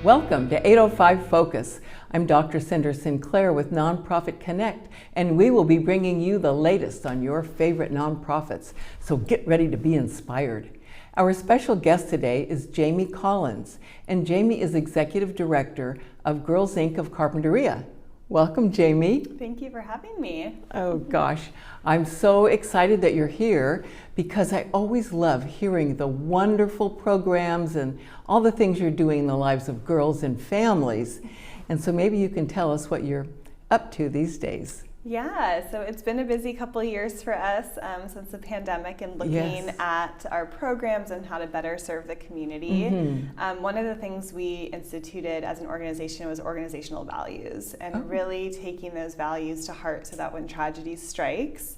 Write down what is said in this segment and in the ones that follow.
Welcome to 805 Focus. I'm Dr. Cinder Sinclair with Nonprofit Connect, and we will be bringing you the latest on your favorite nonprofits, so get ready to be inspired. Our special guest today is Jamie Collins, and Jamie is Executive Director of Girls Inc. of Carpinteria. Welcome, Jamie. Thank you for having me. Oh gosh, I'm so excited that you're here because I always love hearing the wonderful programs and all the things you're doing in the lives of girls and families. And so maybe you can tell us what you're up to these days. Yeah, so it's been a busy couple of years for us since the pandemic and looking at our programs and how to better serve the community. One of the things we instituted as an organization was organizational values, and really taking those values to heart so that when tragedy strikes,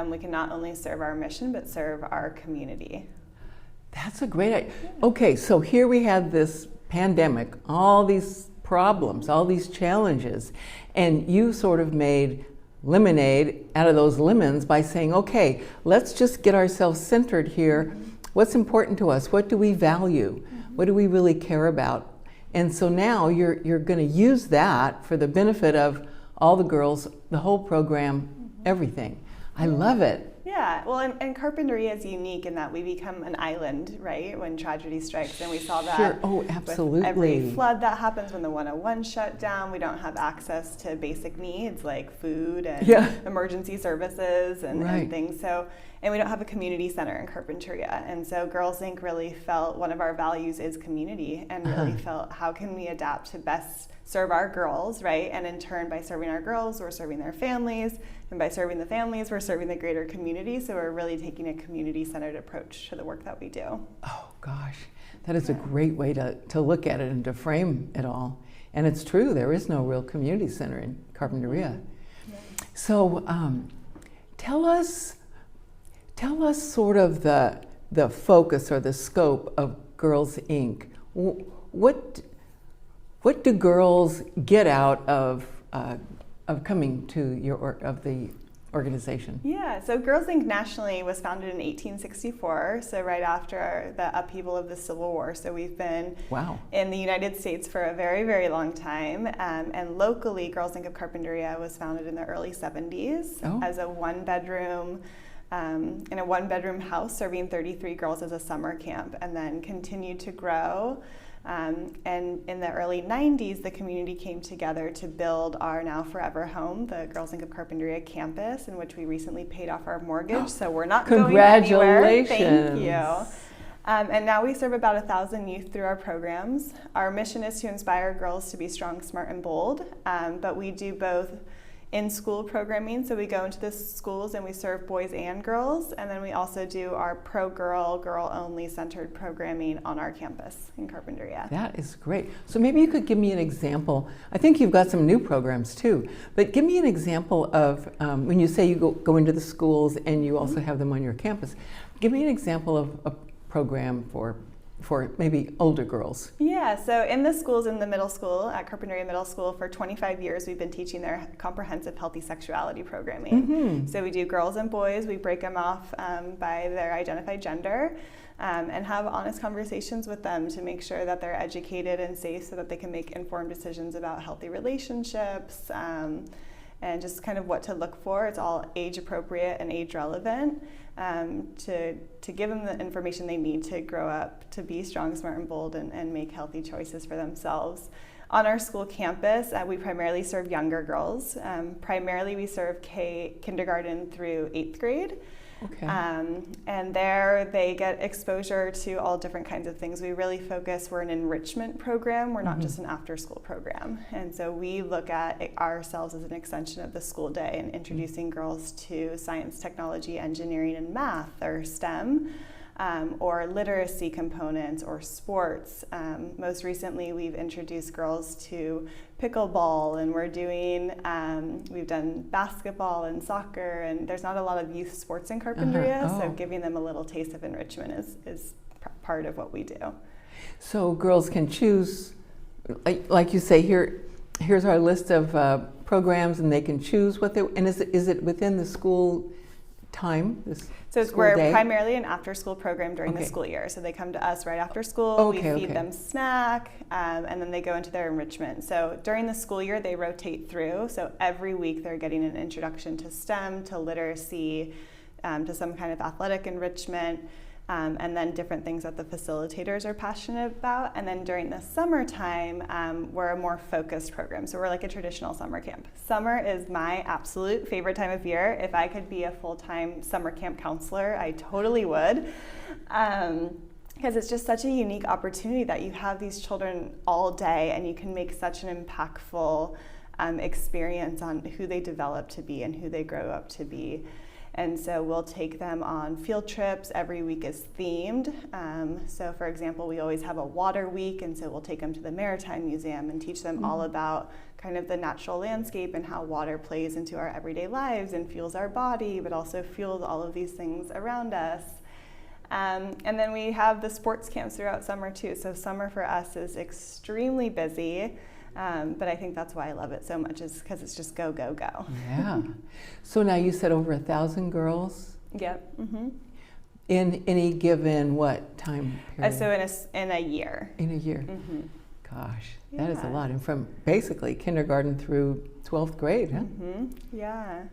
we can not only serve our mission but serve our community. That's a great idea. Okay, so here we have this pandemic, all these problems, all these challenges, and you sort of made lemonade out of those lemons by saying, okay, let's just get ourselves centered here. What's important to us? What do we value? What do we really care about? And so now you're going to use that for the benefit of all the girls, the whole program, everything. I love it. Yeah, well, and Carpinteria is unique in that we become an island, right, when tragedy strikes, and we saw that absolutely. With every flood that happens when the 101 shut down. We don't have access to basic needs like food and emergency services and things. So, and we don't have a community center in Carpinteria. And so Girls Inc. really felt one of our values is community, and really felt how can we adapt to best serve our girls, right? And in turn, by serving our girls, we're serving their families. And by serving the families, we're serving the greater community. So we're really taking a community-centered approach to the work that we do. Oh, gosh. That is a great way to look at it and to frame it all. And it's true, there is no real community center in Carpinteria. So tell us sort of the focus or the scope of Girls Inc. What do girls get out of coming to the organization? Yeah, so Girls Inc. nationally was founded in 1864, so right after the upheaval of the Civil War. So we've been in the United States for a very, very long time. And locally, Girls Inc. of Carpinteria was founded in the early 70s as a one-bedroom in a one-bedroom house serving 33 girls as a summer camp, and then continued to grow. And in the early 90s, the community came together to build our now forever home, the Girls Inc. of Carpinteria campus, in which we recently paid off our mortgage, so we're not going anywhere. Thank you. And now we serve about 1,000 youth through our programs. Our mission is to inspire girls to be strong, smart, and bold, but we do both in-school programming, so we go into the schools and we serve boys and girls, and then we also do our pro-girl, girl-only centered programming on our campus in Carpinteria. That is great. So maybe you could give me an example. I think you've got some new programs too, but give me an example of when you say you go into the schools and you also have them on your campus. Give me an example of a program for maybe older girls. Yeah, so in the schools, in the middle school, at Carpinteria Middle School, for 25 years, we've been teaching their comprehensive healthy sexuality programming. So we do girls and boys, we break them off by their identified gender, and have honest conversations with them to make sure that they're educated and safe so that they can make informed decisions about healthy relationships, and just kind of what to look for. It's all age appropriate and age relevant, to give them the information they need to grow up to be strong, smart, and bold, and make healthy choices for themselves. On our school campus, we primarily serve younger girls. Primarily we serve kindergarten through 8th grade. And there they get exposure to all different kinds of things. We really focus, we're an enrichment program, we're not just an after-school program. And so we look at ourselves as an extension of the school day and introducing girls to science, technology, engineering, and math, or STEM, or literacy components, or sports. Most recently, we've introduced girls to pickleball, and we've done basketball and soccer, and there's not a lot of youth sports in Carpinteria, so giving them a little taste of enrichment is part of what we do. So girls can choose, like you say, here's our list of programs, and they can choose what and is it within the school time? This So school we're day? primarily an after-school program during the Okay. school year. So they come to us right after school. Okay, we feed okay. them snack, and then they go into their enrichment. So during the school year, they rotate through. So every week they're getting an introduction to STEM, to literacy, to some kind of athletic enrichment. And then different things that the facilitators are passionate about. And then during the summertime, we're a more focused program. So we're like a traditional summer camp. Summer is my absolute favorite time of year. If I could be a full-time summer camp counselor, I totally would. Because it's just such a unique opportunity that you have these children all day and you can make such an impactful experience on who they develop to be and who they grow up to be. And so we'll take them on field trips. Every week is themed. So for example, we always have a water week, and so we'll take them to the Maritime Museum and teach them all about kind of the natural landscape and how water plays into our everyday lives and fuels our body, but also fuels all of these things around us. And then we have the sports camps throughout summer too. So summer for us is extremely busy. But I think that's why I love it so much, is because it's just go, go, go. Yeah. So now you said over 1,000 girls Yep. Mm-hmm. in any given what time period? So in a year. In a year. Mm-hmm. Gosh, that is a Yeah. lot. And from basically kindergarten through 12th grade, huh? Mm-hmm. Yeah.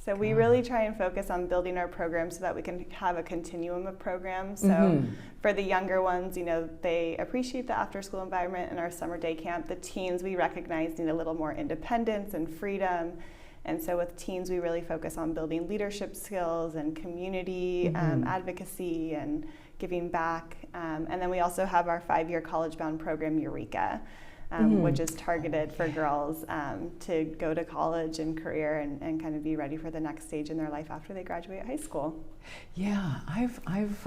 So we really try and focus on building our program so that we can have a continuum of programs. So for the younger ones, you know, they appreciate the after-school environment in our summer day camp. The teens we recognize need a little more independence and freedom. And so with teens, we really focus on building leadership skills and community advocacy and giving back. And then we also have our 5-year college-bound program, Eureka, which is targeted for girls to go to college and career and kind of be ready for the next stage in their life after they graduate high school. Yeah, I've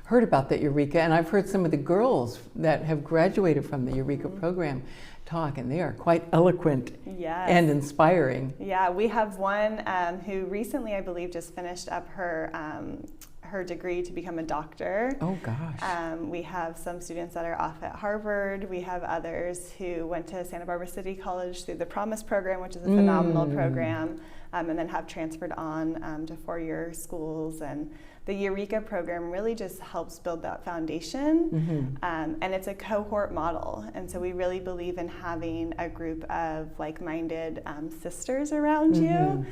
heard about that Eureka, and I've heard some of the girls that have graduated from the Eureka program talk, and they are quite eloquent and inspiring. Yeah, we have one who recently, I believe, just finished up her degree to become a doctor. Oh gosh. We have some students that are off at Harvard. We have others who went to Santa Barbara City College through the Promise program, which is a phenomenal program, and then have transferred on to 4-year schools. And the Eureka program really just helps build that foundation, and it's a cohort model. And so we really believe in having a group of like-minded sisters around you.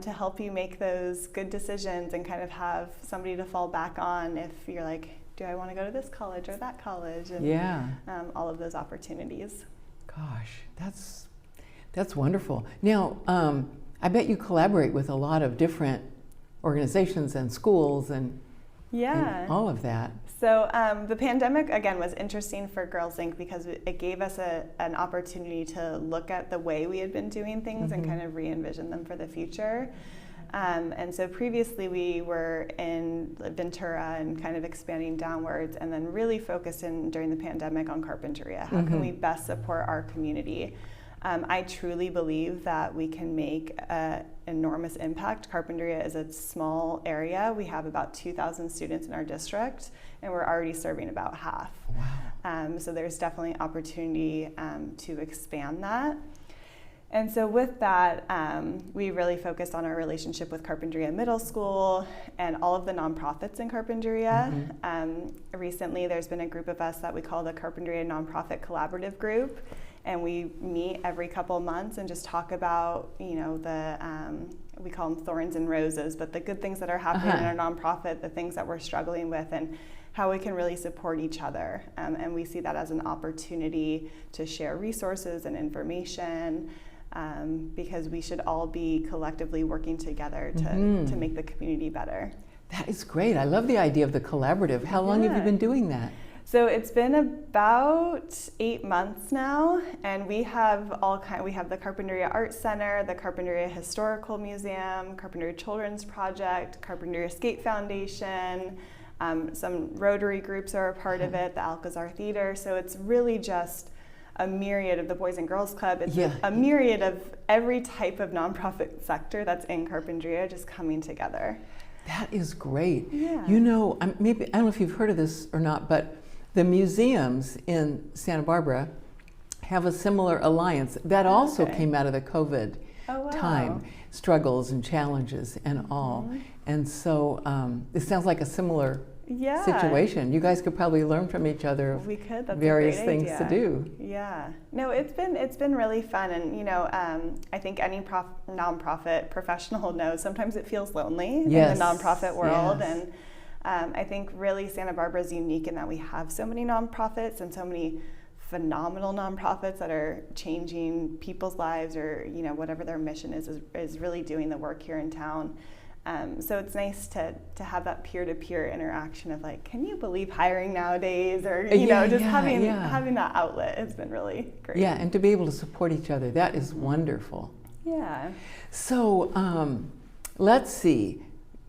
To help you make those good decisions and kind of have somebody to fall back on if you're like, do I want to go to this college or that college? And all of those opportunities. Gosh, that's wonderful. Now, I bet you collaborate with a lot of different organizations and schools and all of that. So the pandemic, again, was interesting for Girls Inc. because it gave us an opportunity to look at the way we had been doing things and kind of re-envision them for the future. And so previously we were in Ventura and kind of expanding downwards, and then really focused in during the pandemic on Carpinteria. How can we best support our community? I truly believe that we can make an enormous impact. Carpinteria is a small area. We have about 2,000 students in our district, and we're already serving about half. Wow. So there's definitely opportunity to expand that. And so with that, we really focused on our relationship with Carpinteria Middle School and all of the nonprofits in Carpinteria. Recently, there's been a group of us that we call the Carpinteria Nonprofit Collaborative Group. And we meet every couple months and just talk about, you know, we call them thorns and roses, but the good things that are happening in our nonprofit, the things that we're struggling with, and how we can really support each other. And we see that as an opportunity to share resources and information, because we should all be collectively working together to make the community better. That is great. I love the idea of the collaborative. How long have you been doing that? So it's been about 8 months now, and we have we have the Carpinteria Art Center, the Carpinteria Historical Museum, Carpinteria Children's Project, Carpinteria Skate Foundation, some Rotary groups are a part of it, the Alcazar Theater. So it's really just a myriad of the Boys and Girls Club. It's a myriad of every type of nonprofit sector that's in Carpinteria just coming together. That is great. Yeah. You know, maybe, I don't know if you've heard of this or not, but the museums in Santa Barbara have a similar alliance that also came out of the COVID Oh, wow. time, struggles and challenges and all. And so it sounds like a similar situation. You guys could probably learn from each other We could. That's various a great things idea. to do. Yeah. No, it's been really fun, and I think any nonprofit professional knows sometimes it feels lonely in the nonprofit world, and I think really Santa Barbara is unique in that we have so many nonprofits and so many phenomenal nonprofits that are changing people's lives, or whatever their mission is really doing the work here in town. So it's nice to have that peer-to-peer interaction of like, can you believe hiring nowadays, or having that outlet has been really great. Yeah, and to be able to support each other, that is wonderful. Yeah. So let's see.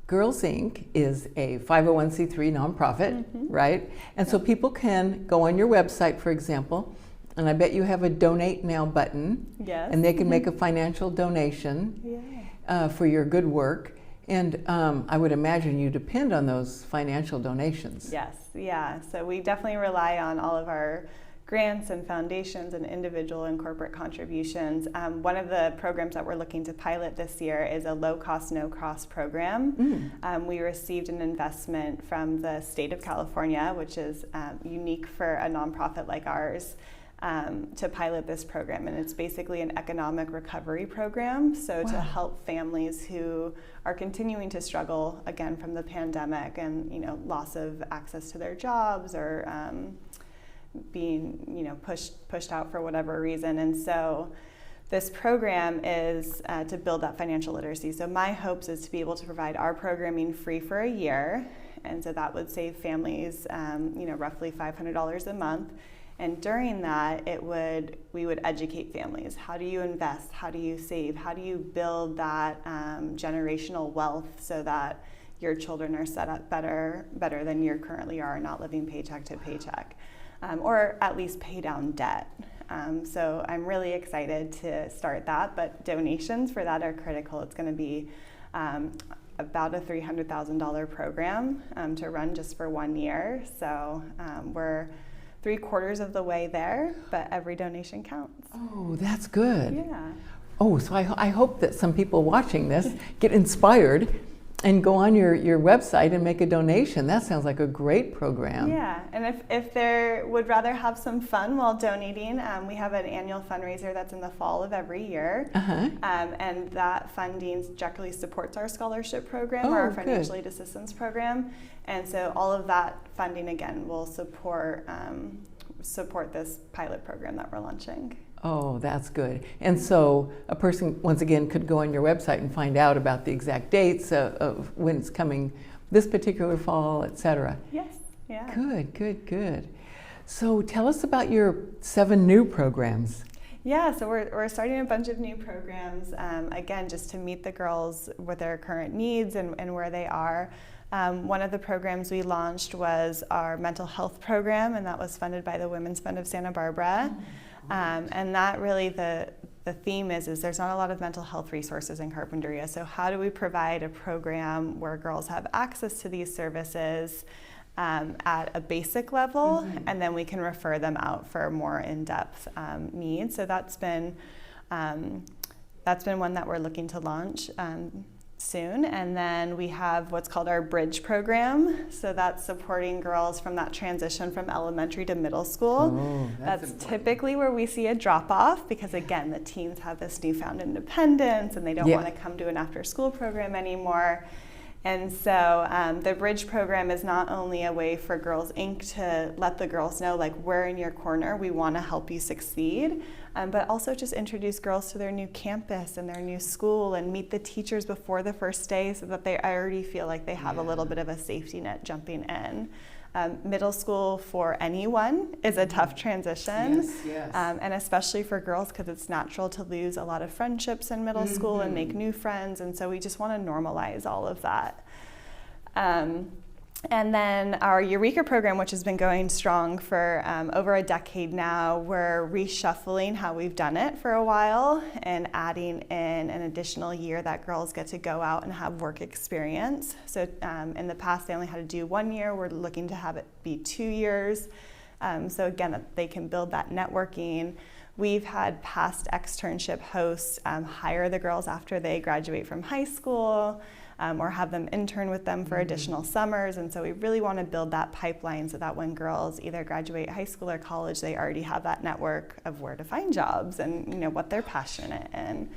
Girls Inc. is a 501c3 nonprofit, right? And so people can go on your website, for example, and I bet you have a donate now button. Yes. And they can make a financial donation for your good work. And I would imagine you depend on those financial donations. Yes, yeah. So we definitely rely on all of our grants and foundations and individual and corporate contributions. One of the programs that we're looking to pilot this year is a low-cost, no-cost program. We received an investment from the state of California, which is unique for a nonprofit like ours, to pilot this program. And it's basically an economic recovery program, so to help families who are continuing to struggle again from the pandemic and loss of access to their jobs, or being pushed out for whatever reason. And so this program is to build that financial literacy. So my hopes is to be able to provide our programming free for a year, and so that would save families roughly $500 a month. And during that, we would educate families. How do you invest? How do you save? How do you build that generational wealth so that your children are set up better than you currently are, not living paycheck to paycheck, or at least pay down debt. So I'm really excited to start that, but donations for that are critical. It's going to be about a $300,000 program to run just for 1 year. So we're 3/4 of the way there, but every donation counts. Oh, that's good. Yeah. Oh, so I hope that some people watching this get inspired and go on your website and make a donation. That sounds like a great program. Yeah, and if they would rather have some fun while donating, we have an annual fundraiser that's in the fall of every year. And that funding directly supports our scholarship program, or our financial aid assistance program. And so all of that funding, again, will support this pilot program that we're launching. Oh, that's good. And so a person, once again, could go on your website and find out about the exact dates of when it's coming this particular fall, et cetera. Yes, yeah. Good. So tell us about your 7 new programs. Yeah, so we're starting a bunch of new programs, again, just to meet the girls with their current needs and where they are. One of the programs we launched was our mental health program, and that was funded by the Women's Fund of Santa Barbara. And that really, the theme is there's not a lot of mental health resources in Carpinteria. So how do we provide a program where girls have access to these services at a basic level, and then we can refer them out for more in-depth needs. So that's been one that we're looking to launch soon. And then we have what's called our Bridge program. So that's supporting girls from that transition from elementary to middle school. Oh, that's typically where we see a drop-off, because again, the teens have this newfound independence and they don't want to come to an after-school program anymore. And so the Bridge program is not only a way for Girls Inc. to let the girls know, like, we're in your corner, we want to help you succeed, but also just introduce girls to their new campus and their new school and meet the teachers before the first day so that they already feel like they have a little bit of a safety net jumping in. Middle school for anyone is a tough transition, and especially for girls, because it's natural to lose a lot of friendships in middle school and make new friends, and so we just want to normalize all of that. And then our Eureka program, which has been going strong for over a decade now, we're reshuffling how we've done it for a while and adding in an additional year that girls get to go out and have work experience. So in the past, they only had to do 1 year. We're looking to have it be 2 years. So again, that they can build that networking We've had past externship hosts hire the girls after they graduate from high school, or have them intern with them for additional summers. And so we really want to build that pipeline so that when girls either graduate high school or college, they already have that network of where to find jobs and what they're passionate in.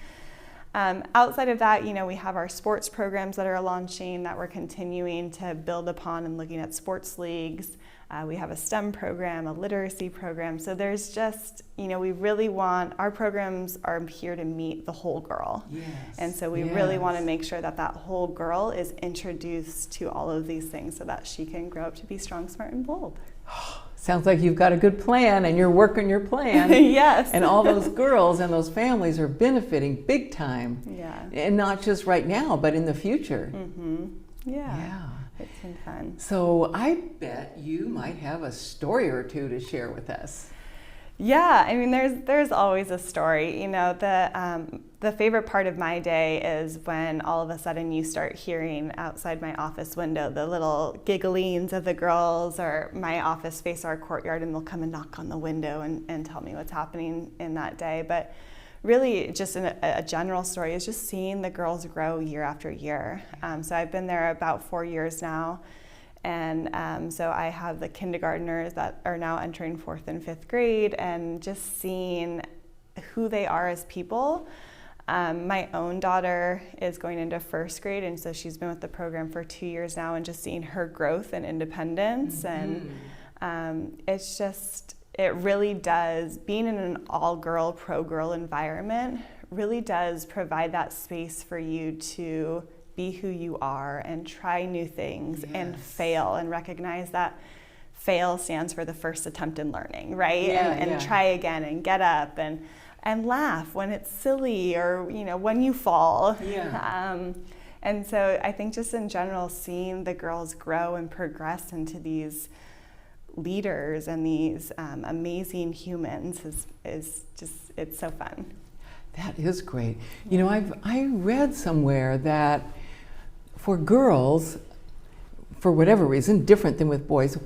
Outside of that, we have our sports programs that are launching that we're continuing to build upon and looking at sports leagues. We have a STEM program, a literacy program. So there's just, we really want, our programs are here to meet the whole girl. Yes. And so we really want to make sure that that whole girl is introduced to all of these things so that she can grow up to be strong, smart, and bold. Sounds like you've got a good plan and you're working your plan. Yes. And all those girls and those families are benefiting big time. Yeah. And not just right now, but in the future. Mm-hmm. Yeah. It's been fun. So I bet you might have a story or two to share with us. Yeah, I mean, there's always a story. The favorite part of my day is when all of a sudden you start hearing outside my office window the little gigglings of the girls, or my office face our courtyard and they'll come and knock on the window and tell me what's happening in that day. But really, just a general story is just seeing the girls grow year after year. So I've been there about 4 years now. And so I have the kindergartners that are now entering 4th and 5th grade, and just seeing who they are as people. My own daughter is going into 1st grade, and so she's been with the program for 2 years now, and just seeing her growth and independence. Mm-hmm. And it really does, being in an all-girl, pro-girl environment really does provide that space for you to be who you are and try new things. Yes. And fail, and recognize that fail stands for the first attempt in learning, right? And try again and get up and laugh when it's silly, or when you fall. Yeah. And so I think just in general, seeing the girls grow and progress into these leaders and these amazing humans is just, it's so fun. That is great. I read somewhere that for girls, for whatever reason, different than with boys,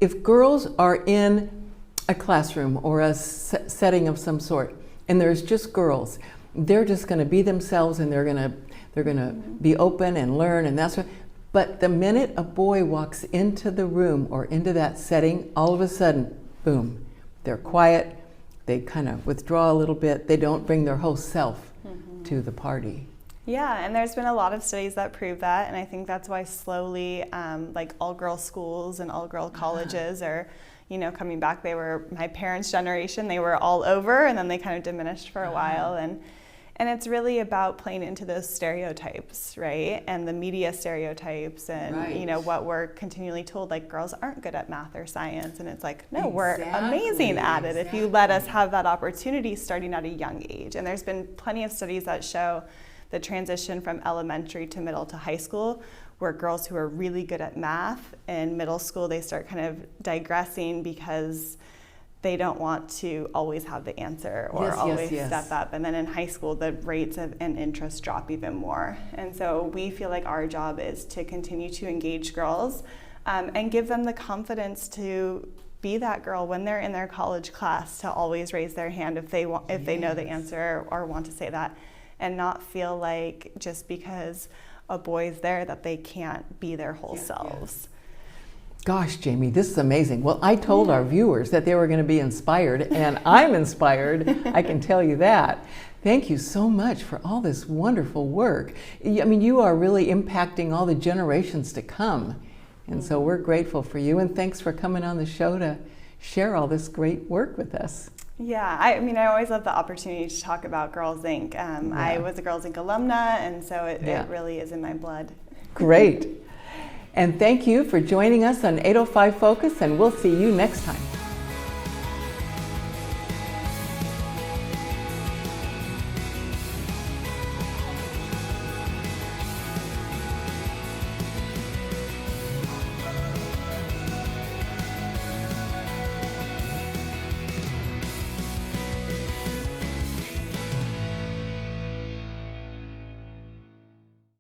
if girls are in a classroom or a setting of some sort, and there's just girls, they're just going to be themselves, and they're going to be open and learn, and that's what. But the minute a boy walks into the room or into that setting, all of a sudden, boom, they're quiet, they kind of withdraw a little bit, they don't bring their whole self to the party. Yeah, and there's been a lot of studies that prove that, and I think that's why slowly, like all-girl schools and all-girl colleges are, coming back. They were my parents' generation; they were all over, and then they kind of diminished for a while. And it's really about playing into those stereotypes, right? And the media stereotypes, and what we're continually told, like girls aren't good at math or science, and it's like, no, we're amazing at it if you let us have that opportunity starting at a young age. And there's been plenty of studies that show the transition from elementary to middle to high school, where girls who are really good at math in middle school, they start kind of digressing because they don't want to always have the answer or always step up. And then in high school, the rates of and interest drop even more. And so we feel like our job is to continue to engage girls and give them the confidence to be that girl when they're in their college class, to always raise their hand if they want, if they know the answer or want to say that, and not feel like just because a boy's there that they can't be their whole selves. Gosh, Jamie, this is amazing. Well, I told our viewers that they were going to be inspired, and I'm inspired, I can tell you that. Thank you so much for all this wonderful work. I mean, you are really impacting all the generations to come, and so we're grateful for you, and thanks for coming on the show to share all this great work with us. Yeah, I mean, I always love the opportunity to talk about Girls Inc. I was a Girls Inc. alumna, and so it really is in my blood. Great. And thank you for joining us on 805 Focus, and we'll see you next time.